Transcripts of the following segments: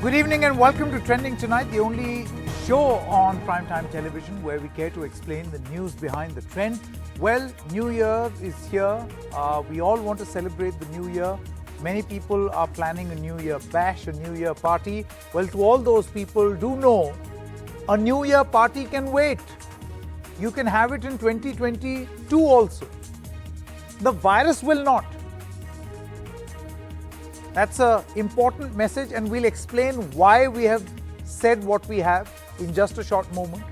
Good evening and welcome to Trending Tonight, the only show on primetime television where we care to explain the news behind the trend. Well, New Year is here. We all want to celebrate the New Year. Many people are planning a New Year bash, a New Year party. Well, to all those people, do know a New Year party can wait. You can have it in 2022 also. The virus will not. That's an important message, and we'll explain why we have said what we have in just a short moment.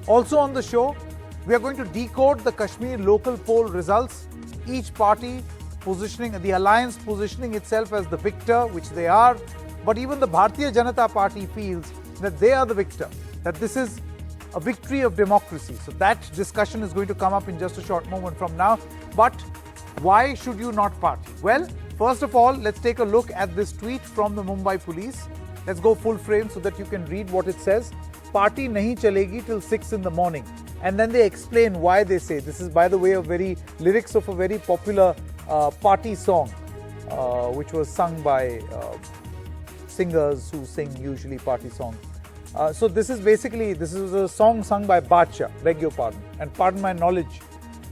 Also on the show, we are going to decode the Kashmir local poll results. Each party positioning, the alliance positioning itself as the victor, which they are. But even the Bharatiya Janata Party feels that they are the victor, that this is a victory of democracy. So that discussion is going to come up in just a short moment from now. But why should you not party? Well, first of all, let's take a look at this tweet from the Mumbai police. Let's go full frame so that you can read what it says. Party nahi chalegi till 6 in the morning. And then they explain why they say. This is, by the way, lyrics of a very popular party song, which was sung by singers who sing usually party songs. So this is a song sung by Badshah, beg your pardon, and pardon my knowledge.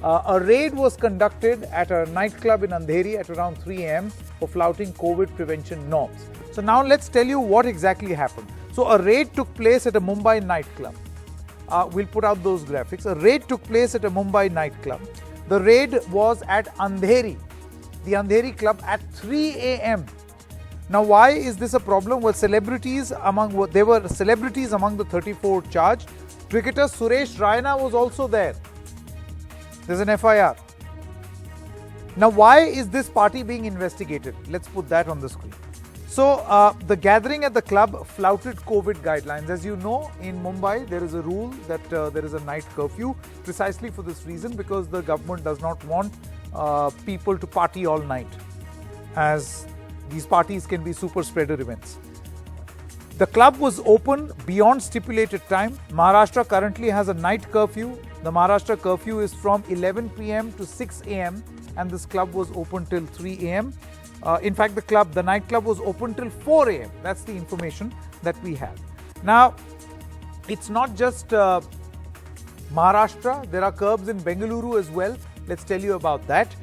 A raid was conducted at a nightclub in Andheri at around 3 a.m. for flouting COVID prevention norms. So now let's tell you what exactly happened. So a raid took place at a Mumbai nightclub. We'll put out those graphics. A raid took place at a Mumbai nightclub. The raid was at Andheri, the Andheri club, at 3 a.m. Now, why is this a problem? Well, there were celebrities among the 34 charged. Cricketer Suresh Raina was also there. There's an FIR. Now, why is this party being investigated? Let's put that on the screen. So, the gathering at the club flouted COVID guidelines. As you know, in Mumbai, there is a rule that there is a night curfew, precisely for this reason, because the government does not want people to party all night, as these parties can be super spreader events. The club was open beyond stipulated time. Maharashtra currently has a night curfew. The Maharashtra curfew is from 11 p.m. to 6 a.m. and this club was open till 3 a.m. In fact, the nightclub was open till 4 a.m. That's the information that we have. Now, it's not just Maharashtra. There are curbs in Bengaluru as well. Let's tell you about that.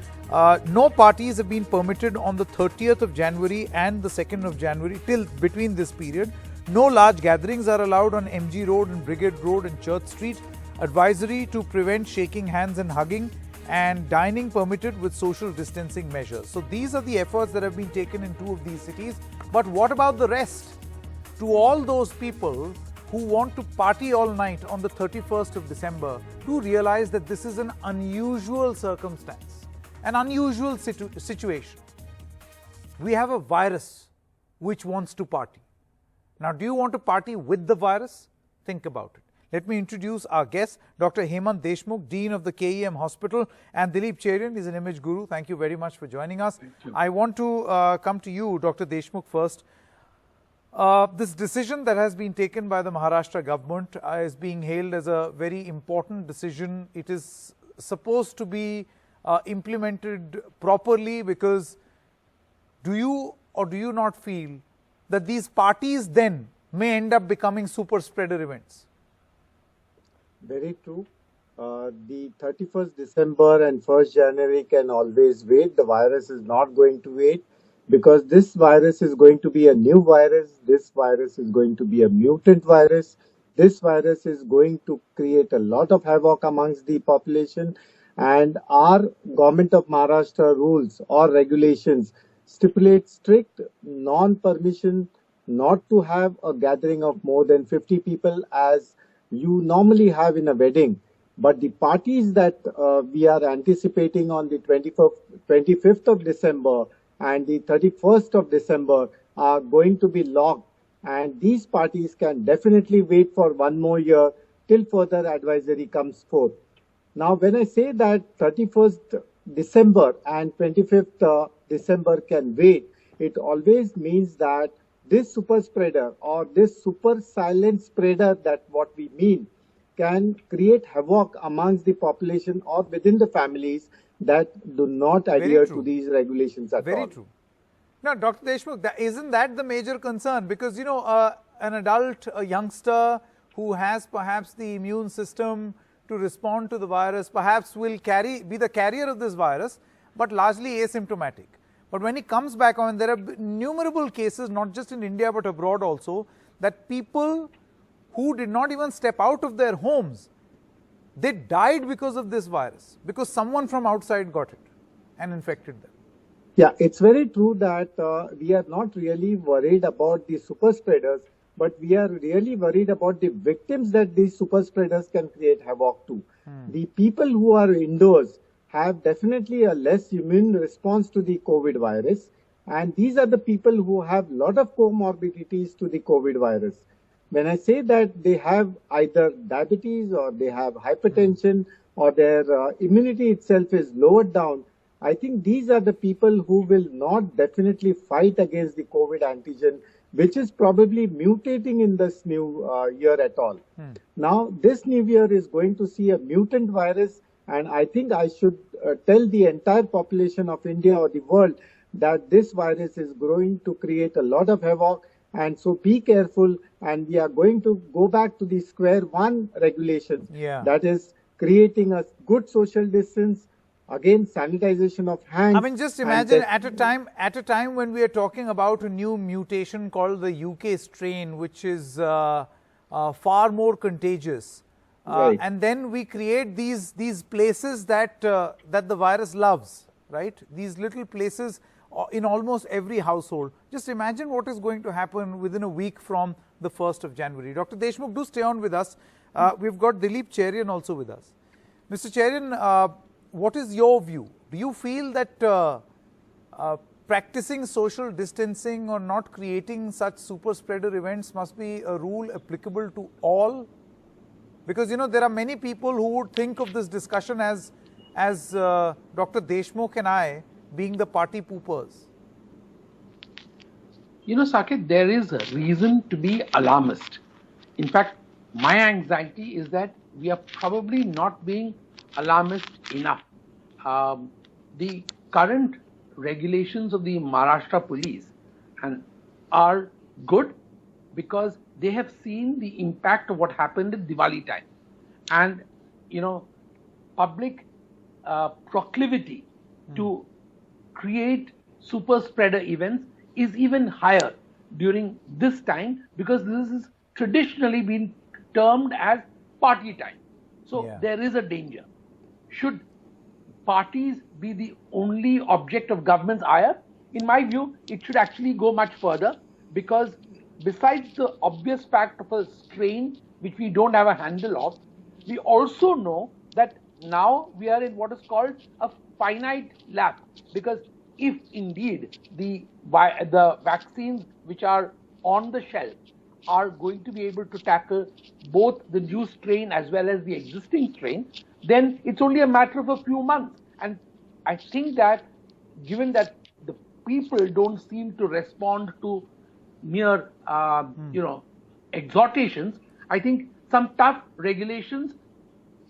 No parties have been permitted on the 30th of January and the 2nd of January till between this period. No large gatherings are allowed on MG Road and Brigade Road and Church Street. Advisory to prevent shaking hands and hugging, and dining permitted with social distancing measures. So these are the efforts that have been taken in 2 of these cities. But what about the rest? To all those people who want to party all night on the 31st of December, do realize that this is an unusual circumstance, an unusual situation. We have a virus which wants to party. Now, do you want to party with the virus? Think about it. Let me introduce our guest, Dr. Hemant Deshmukh, Dean of the KEM Hospital, and Dilip Cherian is an image guru. Thank you very much for joining us. I want to come to you, Dr. Deshmukh, first. This decision that has been taken by the Maharashtra government is being hailed as a very important decision. It is supposed to be implemented properly, because do you or do you not feel that these parties then may end up becoming super spreader events? Very true. The 31st December and 1st January can always wait. The virus is not going to wait, because this virus is going to be a new virus. This virus is going to be a mutant virus. This virus is going to create a lot of havoc amongst the population. And our government of Maharashtra rules or regulations stipulate strict non-permission not to have a gathering of more than 50 people as you normally have in a wedding. But the parties that we are anticipating on the 25th of December and the 31st of December are going to be locked. And these parties can definitely wait for 1 more year till further advisory comes forth. Now, when I say that 31st December and 25th December can wait, it always means that this super spreader or this super silent spreader, that what we mean, can create havoc amongst the population or within the families that do not adhere to these regulations at all. Very true. Now, Dr. Deshmukh, isn't that the major concern? Because, you know, an adult, a youngster who has perhaps the immune system to respond to the virus, perhaps will be the carrier of this virus, but largely asymptomatic. But when he comes back on, there are innumerable cases, not just in India but abroad also, that people who did not even step out of their homes, they died because of this virus, because someone from outside got it and infected them. Yeah, it's very true that we are not really worried about the super spreaders, but we are really worried about the victims that these super spreaders can create havoc to. The people who are indoors have definitely a less immune response to the COVID virus, and these are the people who have a lot of comorbidities to the COVID virus. When I say that they have either diabetes or they have hypertension or their immunity itself is lowered down, I think these are the people who will not definitely fight against the COVID antigen, which is probably mutating in this new year at all. Now, this new year is going to see a mutant virus, and I think I should tell the entire population of India or the world that this virus is going to create a lot of havoc. And so be careful, and we are going to go back to the square one regulations. That is creating a good social distance, again sanitization of hands. I mean, just imagine at a time when we are talking about a new mutation called the UK strain, which is far more contagious. Right. And then we create these places that the virus loves, right? These little places in almost every household. Just imagine what is going to happen within a week from the 1st of January. Dr. Deshmukh, do stay on with us. We've got Dilip Cherian also with us. Mr. Cherian, what is your view? Do you feel that practicing social distancing or not creating such super spreader events must be a rule applicable to all? Because, you know, there are many people who would think of this discussion as Dr. Deshmukh and I being the party poopers. You know, Saket, there is a reason to be alarmist. In fact, my anxiety is that we are probably not being alarmist enough. The current regulations of the Maharashtra police are good because they have seen the impact of what happened at Diwali time. And, you know, public proclivity to create super spreader events is even higher during this time, because this has traditionally been termed as party time. So there is a danger. Should parties be the only object of government's ire? In my view, it should actually go much further, because besides the obvious fact of a strain which we don't have a handle of, we also know that now we are in what is called a finite lap, because if indeed the vaccines which are on the shelf are going to be able to tackle both the new strain as well as the existing strain, then it's only a matter of a few months. And I think that given that the people don't seem to respond to mere, exhortations, I think some tough regulations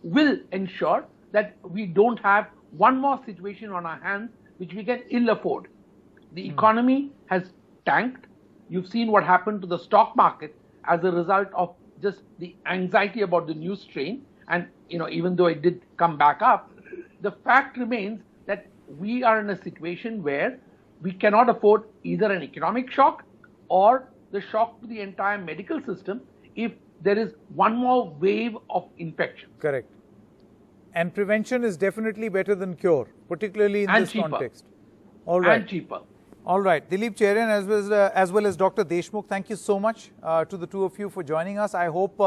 will ensure that we don't have one more situation on our hands which we can ill afford. The economy has tanked. You've seen what happened to the stock market as a result of just the anxiety about the new strain. And, you know, even though it did come back up, the fact remains that we are in a situation where we cannot afford either an economic shock or the shock to the entire medical system if there is one more wave of infection. Correct. And prevention is definitely better than cure, particularly in this context. All right. And cheaper. All right. Dilip Cherian as well as Dr. Deshmukh, thank you so much to the two of you for joining us. I hope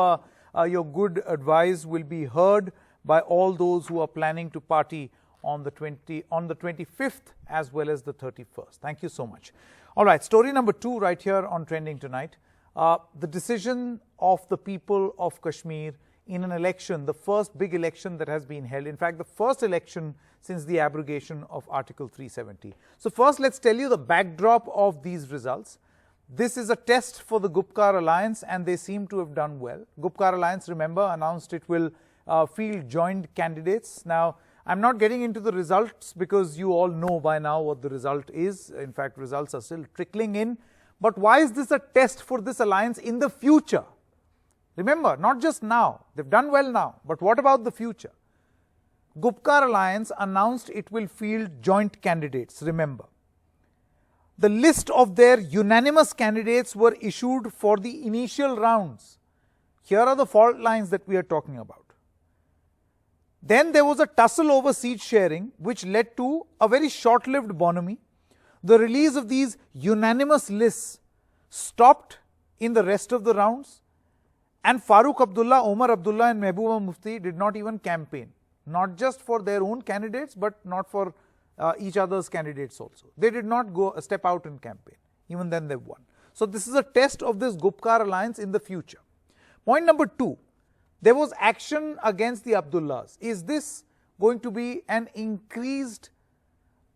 your good advice will be heard by all those who are planning to party on the 25th as well as the 31st. Thank you so much. All right. Story number 2 right here on Trending Tonight. The decision of the people of Kashmir in an election, the first big election that has been held. In fact, the first election since the abrogation of Article 370. So first, let's tell you the backdrop of these results. This is a test for the Gupkar Alliance, and they seem to have done well. Gupkar Alliance, remember, announced it will field joint candidates. Now, I'm not getting into the results because you all know by now what the result is. In fact, results are still trickling in. But why is this a test for this alliance in the future? Remember, not just now. They've done well now. But what about the future? Gupkar Alliance announced it will field joint candidates, remember. The list of their unanimous candidates were issued for the initial rounds. Here are the fault lines that we are talking about. Then there was a tussle over seat sharing, which led to a very short-lived bonhomie. The release of these unanimous lists stopped in the rest of the rounds, and Farooq Abdullah, Omar Abdullah and Mehbooba Mufti did not even campaign. Not just for their own candidates, but not for each other's candidates also. They did not step out in campaign. Even then they won. So this is a test of this Gupkar alliance in the future. Point number 2. There was action against the Abdullahs. Is this going to be an increased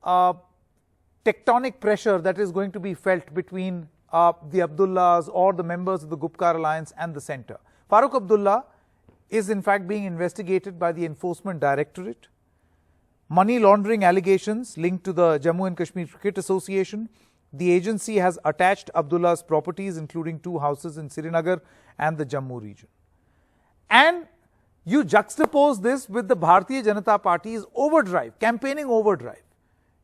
tectonic pressure that is going to be felt between the Abdullahs or the members of the Gupkar alliance and the centre? Farooq Abdullah is in fact being investigated by the Enforcement Directorate. Money laundering allegations linked to the Jammu and Kashmir Cricket Association. The agency has attached Abdullah's properties, including 2 houses in Srinagar and the Jammu region. And you juxtapose this with the Bharatiya Janata Party's overdrive, campaigning overdrive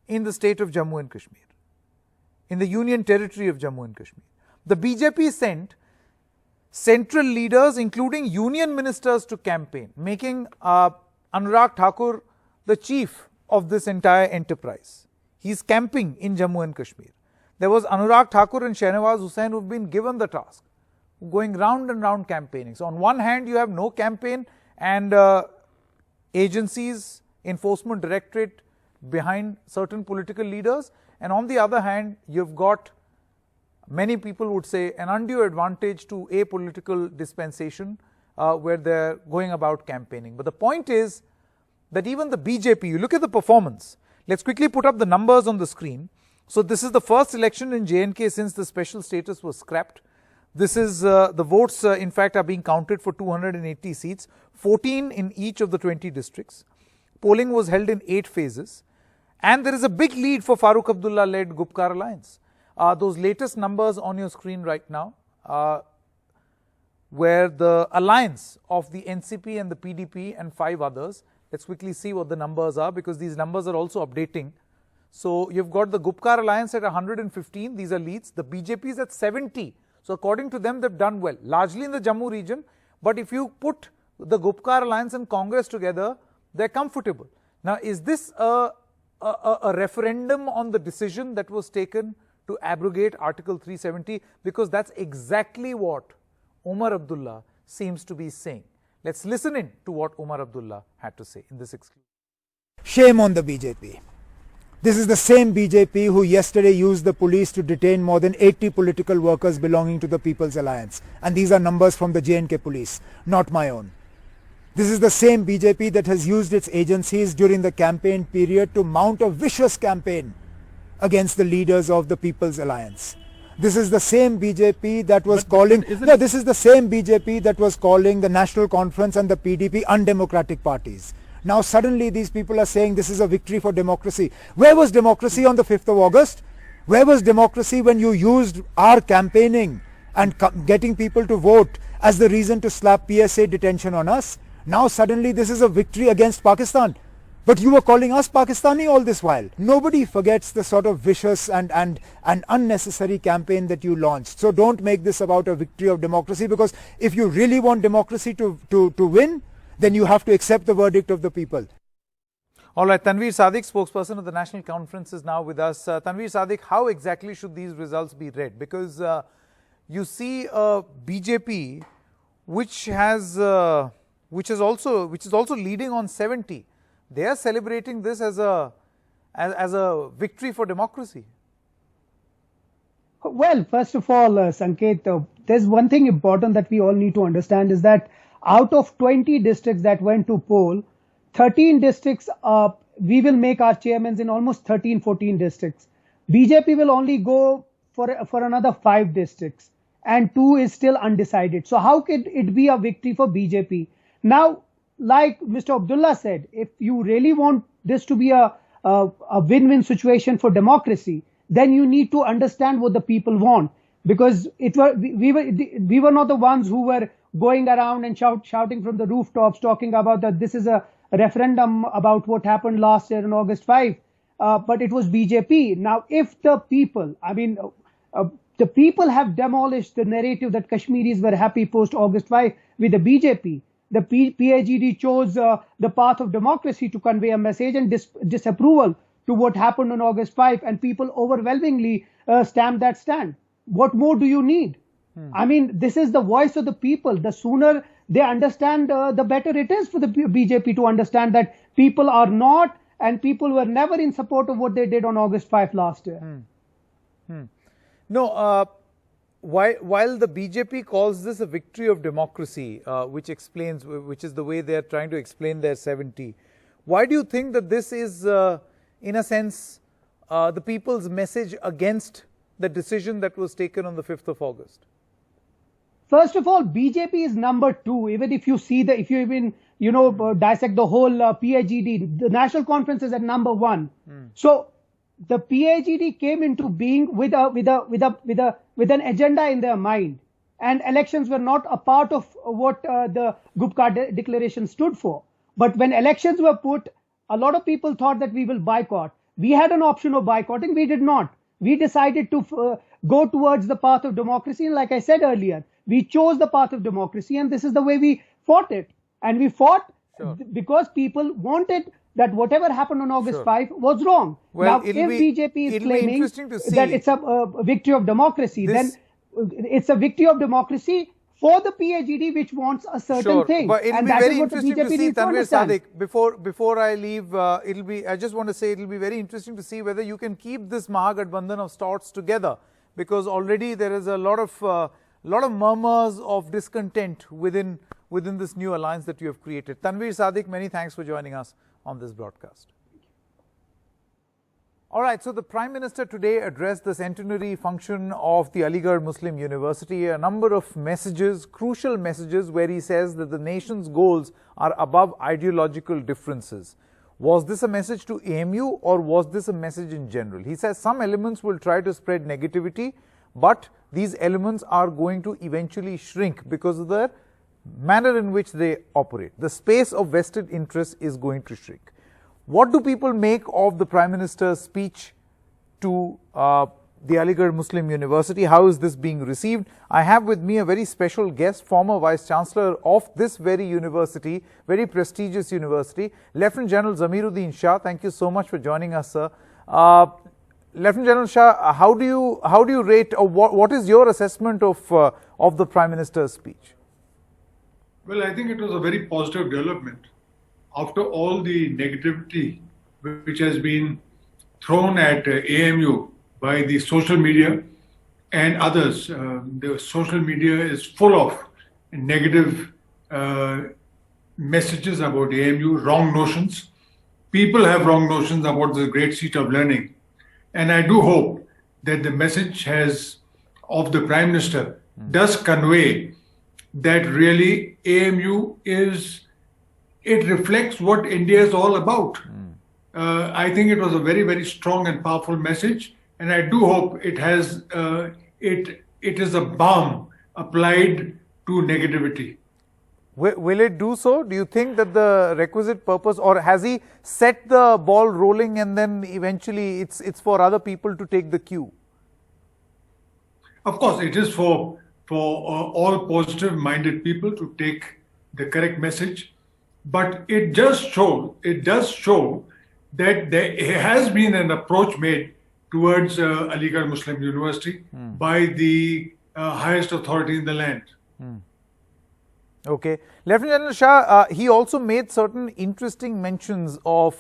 in the state of Jammu and Kashmir, in the Union Territory of Jammu and Kashmir. The BJP sent central leaders, including union ministers, to campaign, making Anurag Thakur the chief of this entire enterprise. He is camping in Jammu and Kashmir. There was Anurag Thakur and Shehnawaz Hussain who have been given the task, going round and round campaigning. So on one hand you have no campaign and agencies, enforcement directorate behind certain political leaders, and on the other hand you've got, many people would say, an undue advantage to a political dispensation where they're going about campaigning. But the point is that even the BJP, you look at the performance. Let's quickly put up the numbers on the screen. So this is the first election in J&K since the special status was scrapped. This is the votes, in fact, are being counted for 280 seats, 14 in each of the 20 districts. Polling was held in 8 phases. And there is a big lead for Farooq Abdullah-led Gupkar Alliance. Those latest numbers on your screen right now, where the alliance of the NCP and the PDP and 5 others, let's quickly see what the numbers are, because these numbers are also updating. So you've got the Gupkar alliance at 115, these are leads. The BJP is at 70. So according to them, they've done well, largely in the Jammu region. But if you put the Gupkar alliance and Congress together, they're comfortable. Now, is this a referendum on the decision that was taken to abrogate Article 370? Because that's exactly what Omar Abdullah seems to be saying. Let's listen in to what Omar Abdullah had to say in this exclusive. Shame on the BJP. This is the same BJP who yesterday used the police to detain more than 80 political workers belonging to the People's Alliance. And these are numbers from the J&K police, not my own. This is the same BJP that has used its agencies during the campaign period to mount a vicious campaign against the leaders of the People's Alliance. This is the same BJP that was this is the same BJP that was calling the National Conference and the PDP undemocratic parties. Now suddenly these people are saying this is a victory for democracy. Where was democracy on the 5th of August? Where was democracy when you used our campaigning and getting people to vote as the reason to slap PSA detention on us? Now suddenly this is a victory against Pakistan. But you were calling us Pakistani all this while. Nobody forgets the sort of vicious and unnecessary campaign that you launched. So don't make this about a victory of democracy, because if you really want democracy to win, then you have to accept the verdict of the people. All right, Tanveer Sadiq, spokesperson of the National Conference, is now with us. Tanveer Sadiq, how exactly should these results be read? Because you see a BJP which is also leading on 70. They are celebrating this as a victory for democracy. Well, first of all, Sanket, there's one thing important that we all need to understand is that out of 20 districts that went to poll, 13 districts, we will make our chairmen in almost 13, 14 districts. BJP will only go for another 5 districts, and 2 is still undecided. So how could it be a victory for BJP? Now, like Mr. Abdullah said, if you really want this to be a win-win situation for democracy, then you need to understand what the people want. Because we were not the ones who were going around and shouting from the rooftops, talking about that this is a referendum about what happened last year on August 5. But it was BJP. Now, if the people, the people have demolished the narrative that Kashmiris were happy post August 5 with the BJP. The PAGD chose the path of democracy to convey a message and disapproval to what happened on August 5, and people overwhelmingly stamped that stand. What more do you need? This is the voice of the people. The sooner they understand, the better it is for the BJP to understand that people are not, and people were never in support of what they did on August 5 last year. No, while the BJP calls this a victory of democracy, which is the way they are trying to explain their 70, why do you think that this is, in a sense, the people's message against the decision that was taken on the 5th of August? First of all, BJP is number 2. Even if you see if you even dissect the whole PAGD, the national conference is at number 1. So the PAGD came into being with an agenda in their mind, and elections were not a part of what the Gupta declaration stood for. But when elections were put, a lot of people thought that we will boycott. We had an option of boycotting. We did not. We decided to go towards the path of democracy. And like I said earlier, we chose the path of democracy, and this is the way we fought it. And we fought because people wanted that whatever happened on August 5 was wrong. Well, now, if BJP is claiming that it's a victory of democracy, then it's a victory of democracy for the PAGD, which wants a certain thing. But it'll and be that very is what the interesting to BJP see, needs to Tanveer understand. Sadiq, before I leave, I just want to say it'll be very interesting to see whether you can keep this Mahagathbandhan of sorts together, because already there is a lot of murmurs of discontent within this new alliance that you have created. Tanveer Sadiq, many thanks for joining us on this broadcast. All right, so the Prime Minister today addressed the centenary function of the Aligarh Muslim University, a number of messages, crucial messages, where he says that the nation's goals are above ideological differences. Was this a message to AMU, or was this a message in general? He says some elements will try to spread negativity, but these elements are going to eventually shrink because of the manner in which they operate. The space of vested interest is going to shrink. What do people make of the Prime Minister's speech to the Aligarh Muslim University? How is this being received? I have with me a very special guest, former Vice Chancellor of this very university, very prestigious university, Lieutenant General Zameeruddin Shah. Thank you so much for joining us, sir. Lieutenant General Shah, how do you rate, or what is your assessment of the Prime Minister's speech? Well, I think it was a very positive development. After all the negativity which has been thrown at AMU by the social media and others, the social media is full of negative messages about AMU, wrong notions. People have wrong notions about the great seat of learning. And I do hope that the message of the Prime Minister does convey that really AMU it reflects what India is all about. I think it was a very, very strong and powerful message, and I do hope it is a balm applied to negativity. Will it do so? Do you think that the requisite purpose, or has he set the ball rolling and then eventually it's for other people to take the cue? Of course, it is for all positive-minded people to take the correct message. But it does show that there has been an approach made towards Aligarh Muslim University by the highest authority in the land. Okay. Lieutenant General Shah, he also made certain interesting mentions of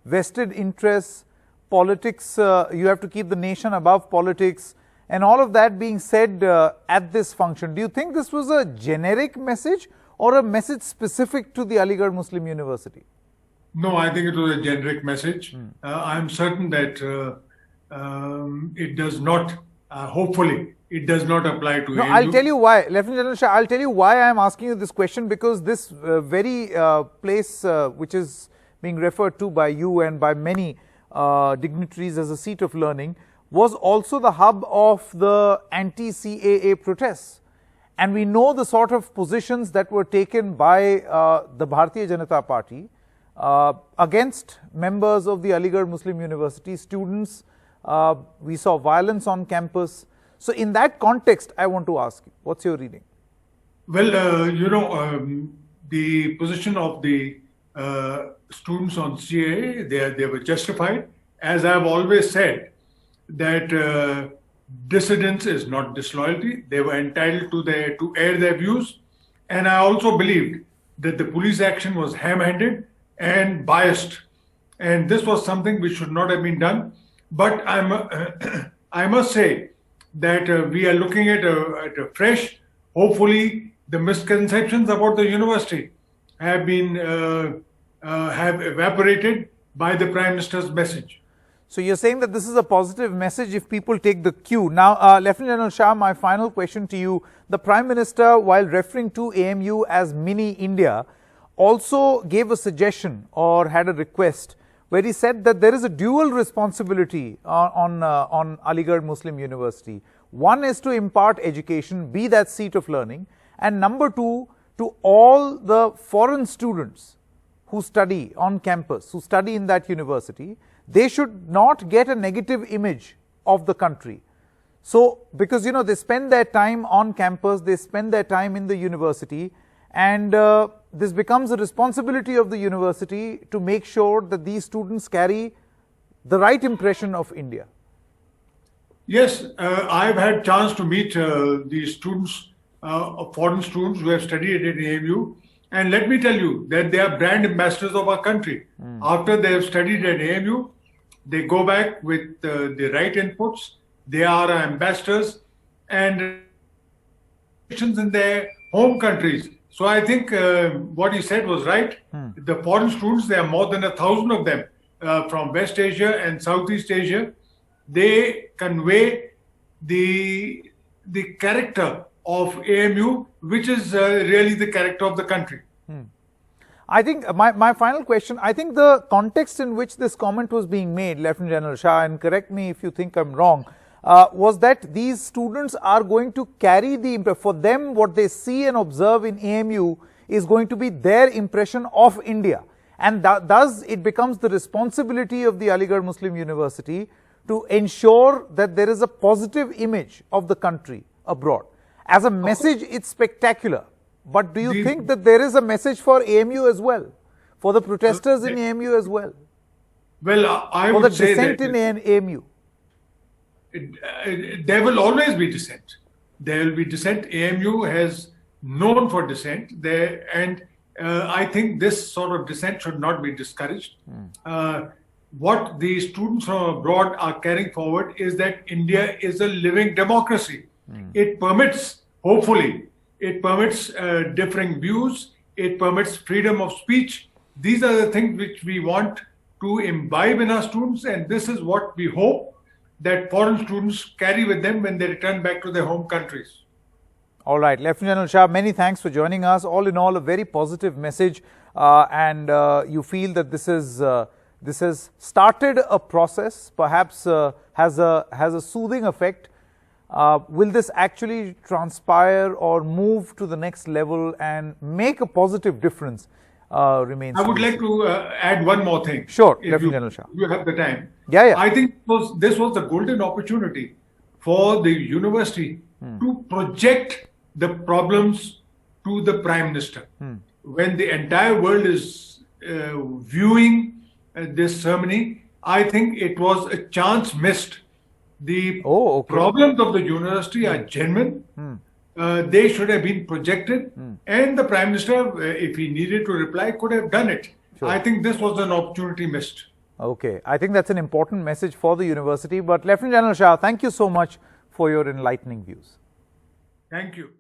vested interests, politics, you have to keep the nation above politics, and all of that being said at this function. Do you think this was a generic message, or a message specific to the Aligarh Muslim University? No, I think it was a generic message. I'm certain that it does not hopefully it does not apply to No, AMU. I'll tell you why. Lieutenant General Shah, I'll tell you why I'm asking you this question, because this very place which is being referred to by you and by many dignitaries as a seat of learning was also the hub of the anti-CAA protests. And we know the sort of positions that were taken by the Bharatiya Janata Party against members of the Aligarh Muslim University, students. We saw violence on campus. So in that context, I want to ask you, what's your reading? Well, the position of the students on CAA, they were justified. As I've always said, that dissidence is not disloyalty. They were entitled to air their views. And I also believed that the police action was ham-handed and biased. And this was something which should not have been done. But I must say that we are looking at a fresh, hopefully the misconceptions about the university have been have evaporated by the Prime Minister's message. So you're saying that this is a positive message if people take the cue. Now, Lieutenant General Shah, my final question to you. The Prime Minister, while referring to AMU as mini India, also gave a suggestion or had a request where he said that there is a dual responsibility on Aligarh Muslim University. One is to impart education, be that seat of learning, and number two, to all the foreign students who study on campus, who study in that university, they should not get a negative image of the country. So, because they spend their time on campus, they spend their time in the university, and this becomes a responsibility of the university to make sure that these students carry the right impression of India. Yes, I've had chance to meet these students, foreign students who have studied at AMU. And let me tell you that they are brand ambassadors of our country. After they have studied at AMU, they go back with the right inputs. They are ambassadors and in their home countries. So I think what he said was right. The foreign students, there are more than 1,000 of them from West Asia and Southeast Asia. They convey the character of AMU, which is really the character of the country. I think my final question, I think the context in which this comment was being made, Lieutenant General Shah, and correct me if you think I'm wrong, was that these students are going to carry for them what they see and observe in AMU is going to be their impression of India. And thus it becomes the responsibility of the Aligarh Muslim University to ensure that there is a positive image of the country abroad. As a message, it's spectacular. But do you think that there is a message for AMU as well? For the protesters in AMU as well? Well, I would say that... For the dissent in AMU? There will always be dissent. There will be dissent. AMU has known for dissent. And I think this sort of dissent should not be discouraged. What the students from abroad are carrying forward is that India is a living democracy. It permits, hopefully, it permits differing views, it permits freedom of speech. These are the things which we want to imbibe in our students, and this is what we hope that foreign students carry with them when they return back to their home countries. All right, Lieutenant General Shah, many thanks for joining us. All in all, a very positive message, and you feel that this has started a process, perhaps has a soothing effect. Will this actually transpire or move to the next level and make a positive difference? Remains. I would like to add one more thing. Sure, Lieutenant General Shah. You have the time. Yeah. I think this was the golden opportunity for the university to project the problems to the Prime Minister. When the entire world is viewing this ceremony, I think it was a chance missed. The problems of the university are genuine. They should have been projected, and the Prime Minister, if he needed to reply, could have done it. Sure. I think this was an opportunity missed. Okay, I think that's an important message for the university. But Lieutenant General Shah, thank you so much for your enlightening views. Thank you.